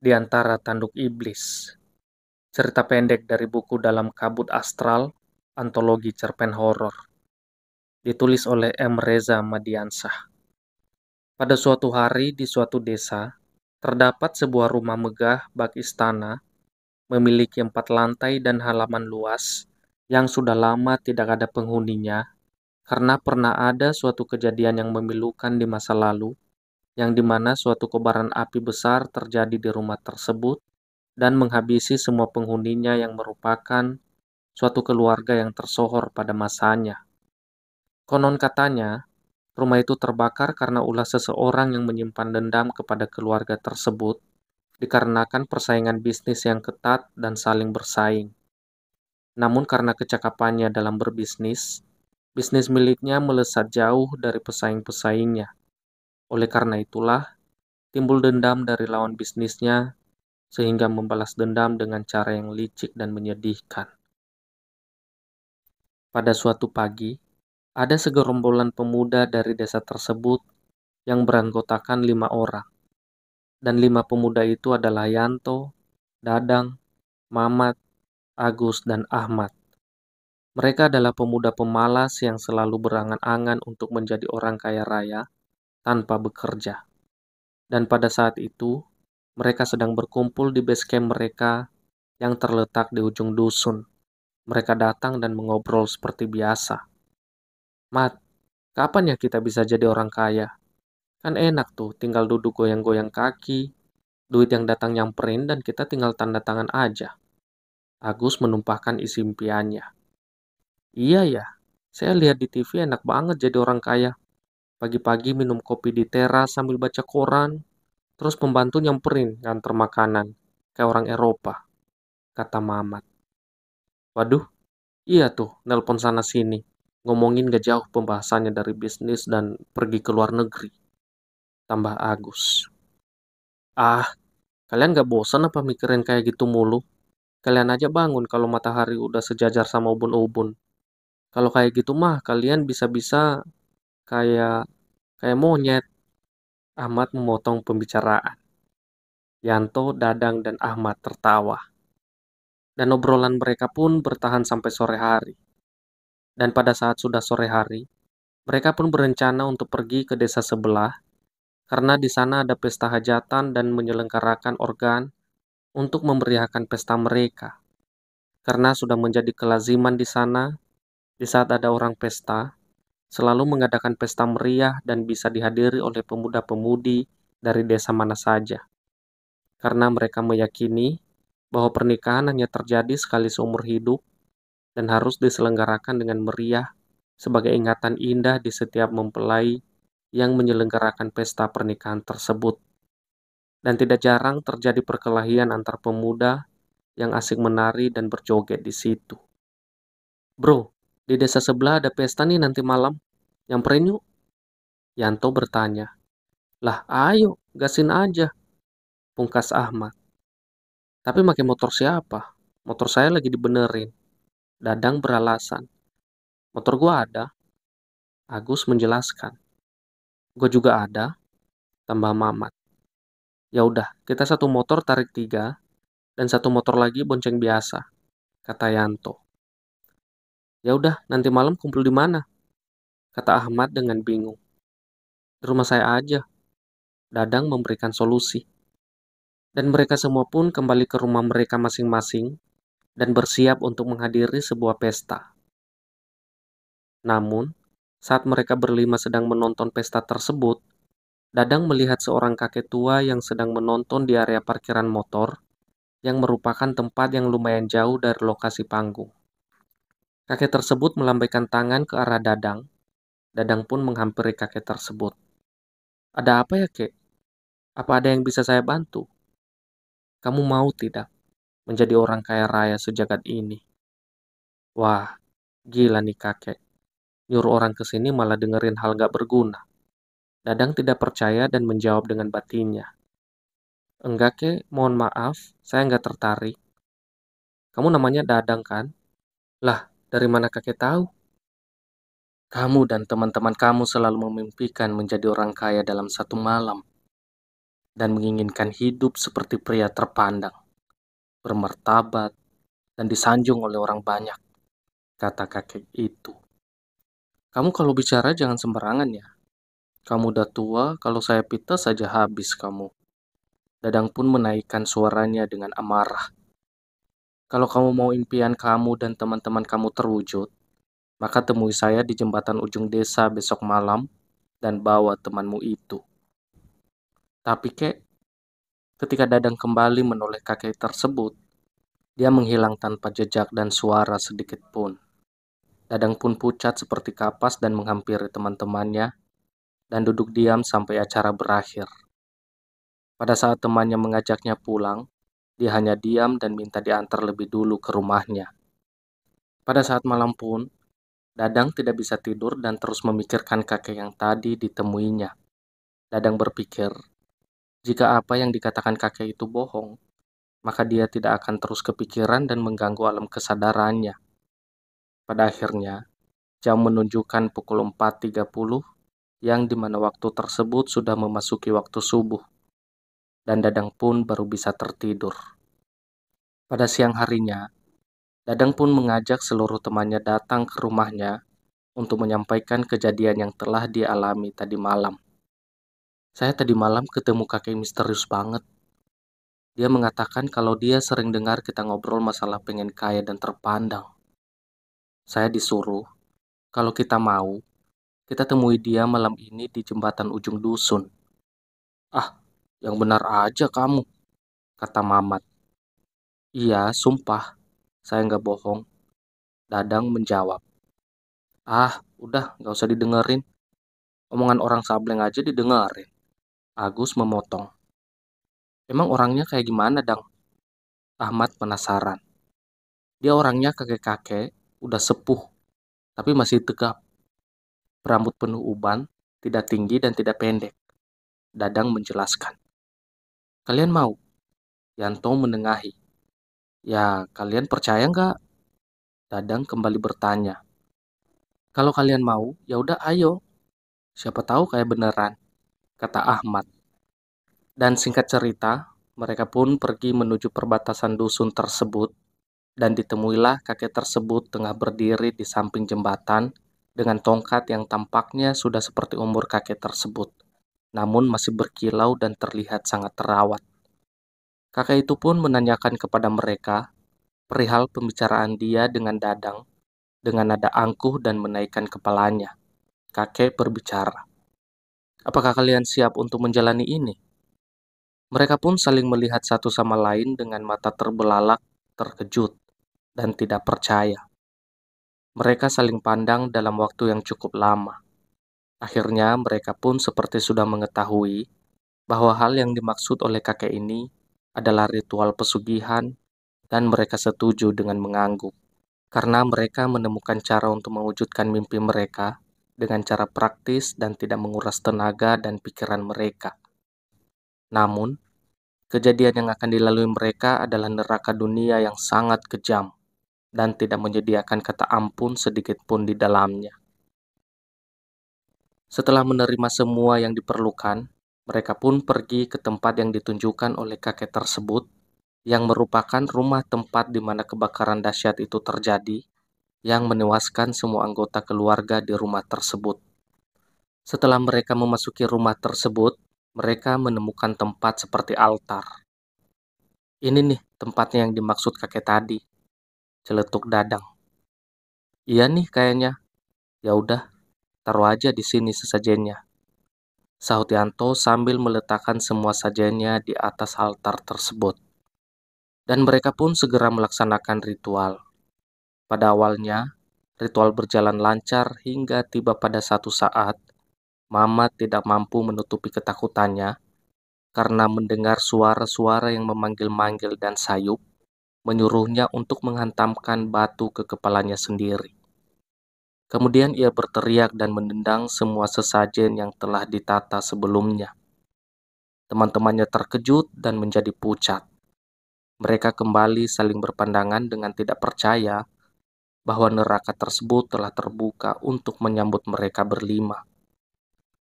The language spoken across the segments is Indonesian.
Di antara Tanduk Iblis, cerita pendek dari buku Dalam Kabut Astral, antologi cerpen horor, ditulis oleh M. Reza Madiansah. Pada suatu hari di suatu desa, terdapat sebuah rumah megah bak istana, memiliki 4 lantai dan halaman luas, yang sudah lama tidak ada penghuninya, karena pernah ada suatu kejadian yang memilukan di masa lalu, yang dimana suatu kobaran api besar terjadi di rumah tersebut, dan menghabisi semua penghuninya yang merupakan suatu keluarga yang tersohor pada masanya. Konon katanya, rumah itu terbakar karena ulah seseorang yang menyimpan dendam kepada keluarga tersebut, dikarenakan persaingan bisnis yang ketat dan saling bersaing. Namun karena kecakapannya dalam berbisnis, bisnis miliknya melesat jauh dari pesaing-pesaingnya. Oleh karena itulah, timbul dendam dari lawan bisnisnya sehingga membalas dendam dengan cara yang licik dan menyedihkan. Pada suatu pagi, ada segerombolan pemuda dari desa tersebut yang beranggotakan 5 orang. Dan 5 pemuda itu adalah Yanto, Dadang, Mamat, Agus, dan Ahmad. Mereka adalah pemuda pemalas yang selalu berangan-angan untuk menjadi orang kaya raya tanpa bekerja. Dan pada saat itu, mereka sedang berkumpul di base camp mereka yang terletak di ujung dusun. Mereka datang dan mengobrol seperti biasa. "Mat, kapan ya kita bisa jadi orang kaya? Kan enak tuh, tinggal duduk goyang-goyang kaki, duit yang datang nyamperin dan kita tinggal tanda tangan aja." Agus menumpahkan isi impiannya. "Iya ya, saya lihat di TV enak banget jadi orang kaya. Pagi-pagi minum kopi di teras sambil baca koran, terus pembantu nyamperin nganter makanan, kayak orang Eropa," kata Mamat. "Waduh, iya tuh, nelpon sana-sini. Ngomongin gak jauh pembahasannya dari bisnis dan pergi ke luar negeri," tambah Agus. "Ah, kalian gak bosan apa mikirin kayak gitu mulu? Kalian aja bangun kalau matahari udah sejajar sama ubun-ubun. Kalau kayak gitu mah kalian bisa-bisa kayak kayak monyet." Ahmad memotong pembicaraan. Yanto, Dadang, dan Ahmad tertawa. Dan obrolan mereka pun bertahan sampai sore hari. Dan pada saat sudah sore hari, mereka pun berencana untuk pergi ke desa sebelah karena di sana ada pesta hajatan dan menyelenggarakan organ untuk memeriahkan pesta mereka. Karena sudah menjadi kelaziman di sana, di saat ada orang pesta, selalu mengadakan pesta meriah dan bisa dihadiri oleh pemuda-pemudi dari desa mana saja. Karena mereka meyakini bahwa pernikahan hanya terjadi sekali seumur hidup dan harus diselenggarakan dengan meriah sebagai ingatan indah di setiap mempelai yang menyelenggarakan pesta pernikahan tersebut. Dan tidak jarang terjadi perkelahian antar pemuda yang asik menari dan berjoget di situ. "Bro, di desa sebelah ada pesta nih nanti malam. Nyamperin yuk?" Yanto bertanya. "Lah, ayo, gasin aja," pungkas Ahmad. "Tapi pakai motor siapa? Motor saya lagi dibenerin," Dadang beralasan. "Motor gua ada," Agus menjelaskan. "Gua juga ada," tambah Mamat. "Ya udah, kita satu motor tarik 3 dan satu motor lagi bonceng biasa," kata Yanto. "Ya udah, nanti malam kumpul di mana?" kata Ahmad dengan bingung. "Di rumah saya aja," Dadang memberikan solusi. Dan mereka semua pun kembali ke rumah mereka masing-masing dan bersiap untuk menghadiri sebuah pesta. Namun, saat mereka berlima sedang menonton pesta tersebut, Dadang melihat seorang kakek tua yang sedang menonton di area parkiran motor yang merupakan tempat yang lumayan jauh dari lokasi panggung. Kakek tersebut melambaikan tangan ke arah Dadang. Dadang pun menghampiri kakek tersebut. "Ada apa ya, Kek? Apa ada yang bisa saya bantu? Kamu mau tidak menjadi orang kaya raya sejagat ini?" Wah, gila nih kakek. Nyuruh orang ke sini malah dengerin hal gak berguna. Dadang tidak percaya dan menjawab dengan batinnya. "Enggak, Kek, mohon maaf, saya nggak tertarik." "Kamu namanya Dadang kan?" "Lah, dari mana kakek tahu?" "Kamu dan teman-teman kamu selalu memimpikan menjadi orang kaya dalam satu malam." dan menginginkan hidup seperti pria terpandang, bermartabat, dan disanjung oleh orang banyak, kata kakek itu. Kamu kalau bicara jangan sembarangan ya. Kamu udah tua, kalau saya pita saja habis kamu. Dadang pun menaikkan suaranya dengan amarah. Kalau kamu mau impian kamu dan teman-teman kamu terwujud, maka temui saya di jembatan ujung desa besok malam dan bawa temanmu itu. Tapi kek, ketika Dadang kembali menoleh kakek tersebut, dia menghilang tanpa jejak dan suara sedikit pun. Dadang pun pucat seperti kapas dan menghampiri teman-temannya dan duduk diam sampai acara berakhir. Pada saat temannya mengajaknya pulang, dia hanya diam dan minta diantar lebih dulu ke rumahnya. Pada saat malam pun, Dadang tidak bisa tidur dan terus memikirkan kakek yang tadi ditemuinya. Dadang berpikir, jika apa yang dikatakan kakek itu bohong, maka dia tidak akan terus kepikiran dan mengganggu alam kesadarannya. Pada akhirnya, jam menunjukkan pukul 4.30, yang dimana waktu tersebut sudah memasuki waktu subuh, dan Dadang pun baru bisa tertidur. Pada siang harinya, Dadang pun mengajak seluruh temannya datang ke rumahnya untuk menyampaikan kejadian yang telah dialami tadi malam. Saya tadi malam ketemu kakek misterius banget. Dia mengatakan kalau dia sering dengar kita ngobrol masalah pengen kaya dan terpandang. Saya disuruh, kalau kita mau, kita temui dia malam ini di jembatan ujung dusun. Ah, yang benar aja kamu, kata Mamat. Iya, sumpah, saya nggak bohong. Dadang menjawab. Ah, udah, nggak usah didengerin. Omongan orang sableng aja didengerin. Agus memotong. Emang orangnya kayak gimana, Dang? Ahmad penasaran. Dia orangnya kakek-kakek, udah sepuh, tapi masih tegap. Berambut penuh uban, tidak tinggi dan tidak pendek. Dadang menjelaskan. Kalian mau? Yanto menengahi. Ya, kalian percaya nggak? Dadang kembali bertanya. Kalau kalian mau, ya udah ayo. Siapa tahu kayak beneran, kata Ahmad. Dan singkat cerita, mereka pun pergi menuju perbatasan dusun tersebut dan ditemuilah kakek tersebut tengah berdiri di samping jembatan dengan tongkat yang tampaknya sudah seperti umur kakek tersebut, namun masih berkilau dan terlihat sangat terawat. Kakek itu pun menanyakan kepada mereka perihal pembicaraan dia dengan Dadang dengan nada angkuh dan menaikkan kepalanya. Kakek berbicara, apakah kalian siap untuk menjalani ini? Mereka pun saling melihat satu sama lain dengan mata terbelalak, terkejut, dan tidak percaya. Mereka saling pandang dalam waktu yang cukup lama. Akhirnya mereka pun seperti sudah mengetahui bahwa hal yang dimaksud oleh kakek ini adalah ritual pesugihan dan mereka setuju dengan mengangguk. Karena mereka menemukan cara untuk mewujudkan mimpi mereka dengan cara praktis dan tidak menguras tenaga dan pikiran mereka. Namun, kejadian yang akan dilalui mereka adalah neraka dunia yang sangat kejam dan tidak menyediakan kata ampun sedikit pun di dalamnya. Setelah menerima semua yang diperlukan, mereka pun pergi ke tempat yang ditunjukkan oleh kakek tersebut, yang merupakan rumah tempat di mana kebakaran dahsyat itu terjadi, yang menewaskan semua anggota keluarga di rumah tersebut. Setelah mereka memasuki rumah tersebut, mereka menemukan tempat seperti altar. Ini nih tempatnya yang dimaksud kakek tadi, celetuk Dadang. Iya nih kayaknya. Ya udah, taruh aja di sini sesajennya, sahut Yanto sambil meletakkan semua sajennya di atas altar tersebut. Dan mereka pun segera melaksanakan ritual. Pada awalnya, ritual berjalan lancar hingga tiba pada satu saat, Mamat tidak mampu menutupi ketakutannya karena mendengar suara-suara yang memanggil-manggil dan sayup, menyuruhnya untuk menghantamkan batu ke kepalanya sendiri. Kemudian ia berteriak dan menendang semua sesajen yang telah ditata sebelumnya. Teman-temannya terkejut dan menjadi pucat. Mereka kembali saling berpandangan dengan tidak percaya bahwa neraka tersebut telah terbuka untuk menyambut mereka berlima.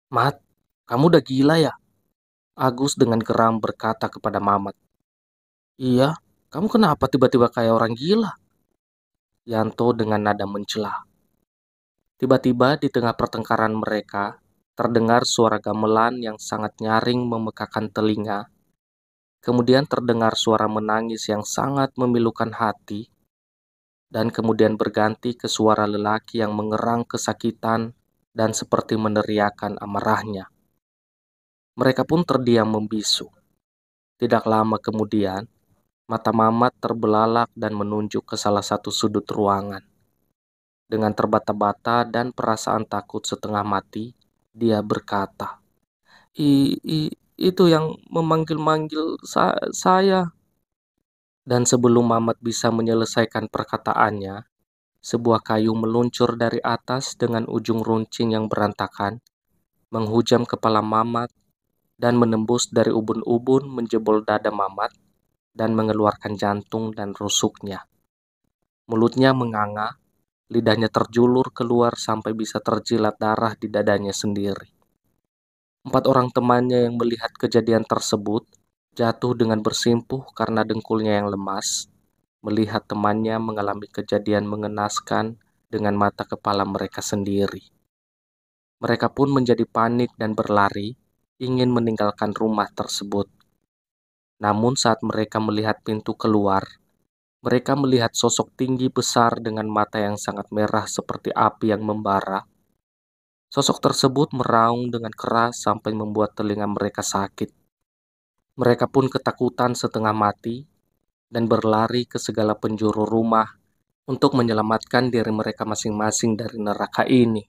Mat, kamu udah gila ya? Agus dengan geram berkata kepada Mamat. Iya, kamu kenapa tiba-tiba kayak orang gila? Yanto dengan nada mencela. Tiba-tiba di tengah pertengkaran mereka, terdengar suara gamelan yang sangat nyaring memekakan telinga. Kemudian terdengar suara menangis yang sangat memilukan hati, dan kemudian berganti ke suara lelaki yang mengerang kesakitan dan seperti meneriakan amarahnya. Mereka pun terdiam membisu. Tidak lama kemudian, mata Mamat terbelalak dan menunjuk ke salah satu sudut ruangan. Dengan terbata-bata dan perasaan takut setengah mati, dia berkata, Itu yang memanggil-manggil saya." Dan sebelum Mamat bisa menyelesaikan perkataannya, sebuah kayu meluncur dari atas dengan ujung runcing yang berantakan, menghujam kepala Mamat dan menembus dari ubun-ubun menjebol dada Mamat dan mengeluarkan jantung dan rusuknya. Mulutnya menganga, lidahnya terjulur keluar sampai bisa terjilat darah di dadanya sendiri. 4 orang temannya yang melihat kejadian tersebut jatuh dengan bersimpuh karena dengkulnya yang lemas, melihat temannya mengalami kejadian mengenaskan dengan mata kepala mereka sendiri. Mereka pun menjadi panik dan berlari, ingin meninggalkan rumah tersebut. Namun saat mereka melihat pintu keluar, mereka melihat sosok tinggi besar dengan mata yang sangat merah seperti api yang membara. Sosok tersebut meraung dengan keras sampai membuat telinga mereka sakit. Mereka pun ketakutan setengah mati dan berlari ke segala penjuru rumah untuk menyelamatkan diri mereka masing-masing dari neraka ini.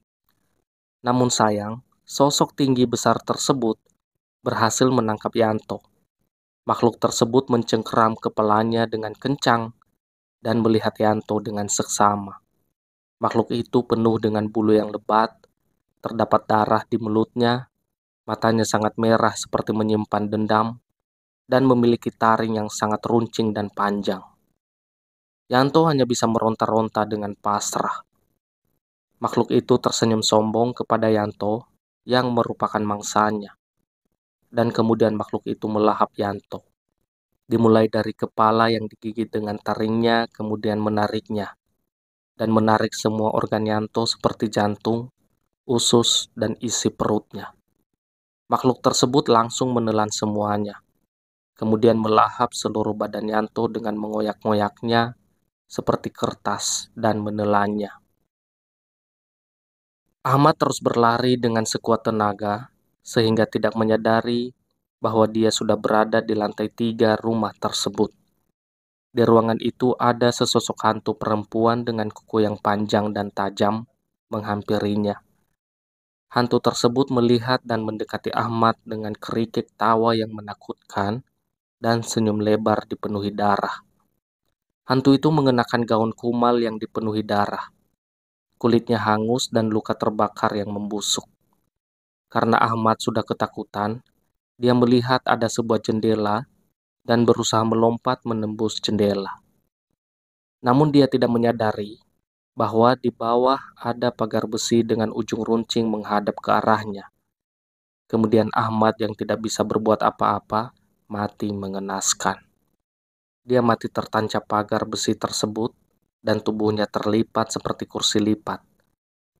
Namun sayang, sosok tinggi besar tersebut berhasil menangkap Yanto. Makhluk tersebut mencengkeram kepalanya dengan kencang dan melihat Yanto dengan seksama. Makhluk itu penuh dengan bulu yang lebat, terdapat darah di mulutnya, matanya sangat merah seperti menyimpan dendam, dan memiliki taring yang sangat runcing dan panjang. Yanto hanya bisa meronta-ronta dengan pasrah. Makhluk itu tersenyum sombong kepada Yanto yang merupakan mangsanya. Dan kemudian makhluk itu melahap Yanto. Dimulai dari kepala yang digigit dengan taringnya, kemudian menariknya. Dan menarik semua organ Yanto seperti jantung, usus, dan isi perutnya. Makhluk tersebut langsung menelan semuanya. Kemudian melahap seluruh badan Yanto dengan mengoyak-ngoyaknya seperti kertas dan menelannya. Ahmad terus berlari dengan sekuat tenaga sehingga tidak menyadari bahwa dia sudah berada di lantai 3 rumah tersebut. Di ruangan itu ada sesosok hantu perempuan dengan kuku yang panjang dan tajam menghampirinya. Hantu tersebut melihat dan mendekati Ahmad dengan kerikik tawa yang menakutkan dan senyum lebar dipenuhi darah. Hantu itu mengenakan gaun kumal yang dipenuhi darah. Kulitnya hangus dan luka terbakar yang membusuk. Karena Ahmad sudah ketakutan, dia melihat ada sebuah jendela dan berusaha melompat menembus jendela. Namun dia tidak menyadari bahwa di bawah ada pagar besi dengan ujung runcing menghadap ke arahnya. Kemudian Ahmad yang tidak bisa berbuat apa-apa, mati mengenaskan. Dia mati tertancap pagar besi tersebut dan tubuhnya terlipat seperti kursi lipat,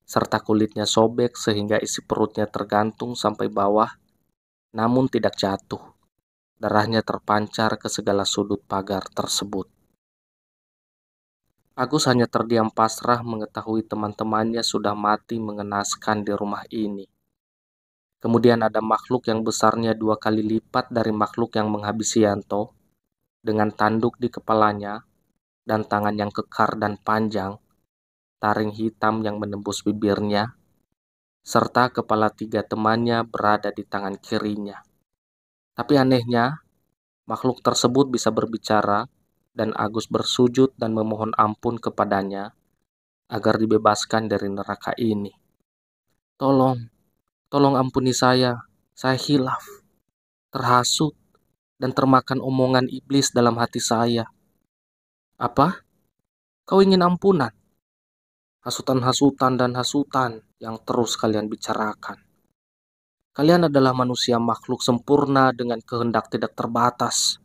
serta kulitnya sobek sehingga isi perutnya tergantung sampai bawah, namun tidak jatuh. Darahnya terpancar ke segala sudut pagar tersebut. Agus hanya terdiam pasrah mengetahui teman-temannya sudah mati mengenaskan di rumah ini. Kemudian ada makhluk yang besarnya 2 kali lipat dari makhluk yang menghabisi Yanto, dengan tanduk di kepalanya, dan tangan yang kekar dan panjang, taring hitam yang menembus bibirnya, serta kepala 3 temannya berada di tangan kirinya. Tapi anehnya, makhluk tersebut bisa berbicara, dan Agus bersujud dan memohon ampun kepadanya agar dibebaskan dari neraka ini. Tolong ampuni saya hilaf, terhasut, dan termakan omongan iblis dalam hati saya. Apa? Kau ingin ampunan? Hasutan-hasutan dan hasutan yang terus kalian bicarakan. Kalian adalah manusia makhluk sempurna dengan kehendak tidak terbatas.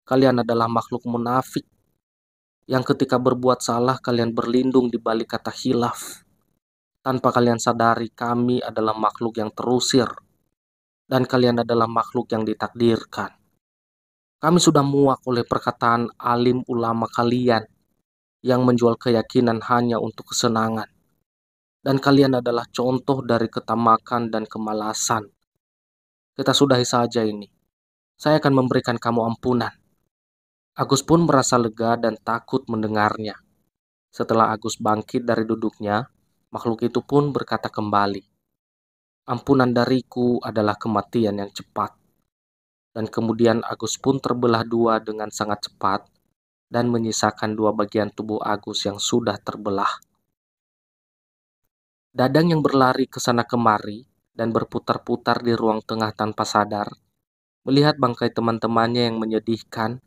Kalian adalah makhluk munafik yang ketika berbuat salah kalian berlindung di balik kata khilaf. Tanpa kalian sadari kami adalah makhluk yang terusir dan kalian adalah makhluk yang ditakdirkan. Kami sudah muak oleh perkataan alim ulama kalian yang menjual keyakinan hanya untuk kesenangan. Dan kalian adalah contoh dari ketamakan dan kemalasan. Kita sudahi saja ini. Saya akan memberikan kamu ampunan. Agus pun merasa lega dan takut mendengarnya. Setelah Agus bangkit dari duduknya, makhluk itu pun berkata kembali, "Ampunan dariku adalah kematian yang cepat." Dan kemudian Agus pun terbelah dua dengan sangat cepat dan menyisakan dua bagian tubuh Agus yang sudah terbelah. Dadang yang berlari ke sana kemari dan berputar-putar di ruang tengah tanpa sadar, melihat bangkai teman-temannya yang menyedihkan.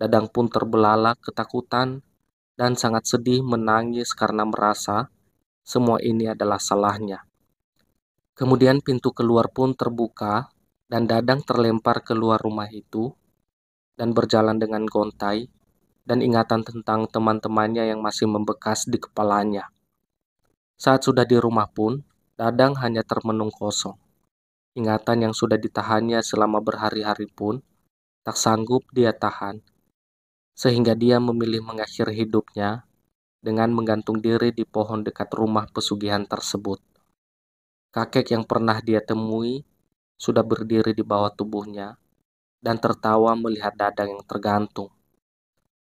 Dadang pun terbelalak ketakutan dan sangat sedih menangis karena merasa semua ini adalah salahnya. Kemudian pintu keluar pun terbuka dan Dadang terlempar keluar rumah itu dan berjalan dengan gontai dan ingatan tentang teman-temannya yang masih membekas di kepalanya. Saat sudah di rumah pun, Dadang hanya termenung kosong. Ingatan yang sudah ditahannya selama berhari-hari pun tak sanggup dia tahan, sehingga dia memilih mengakhiri hidupnya dengan menggantung diri di pohon dekat rumah pesugihan tersebut. Kakek yang pernah dia temui sudah berdiri di bawah tubuhnya dan tertawa melihat Dadang yang tergantung.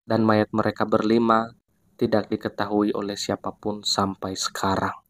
Dan mayat mereka berlima tidak diketahui oleh siapapun sampai sekarang.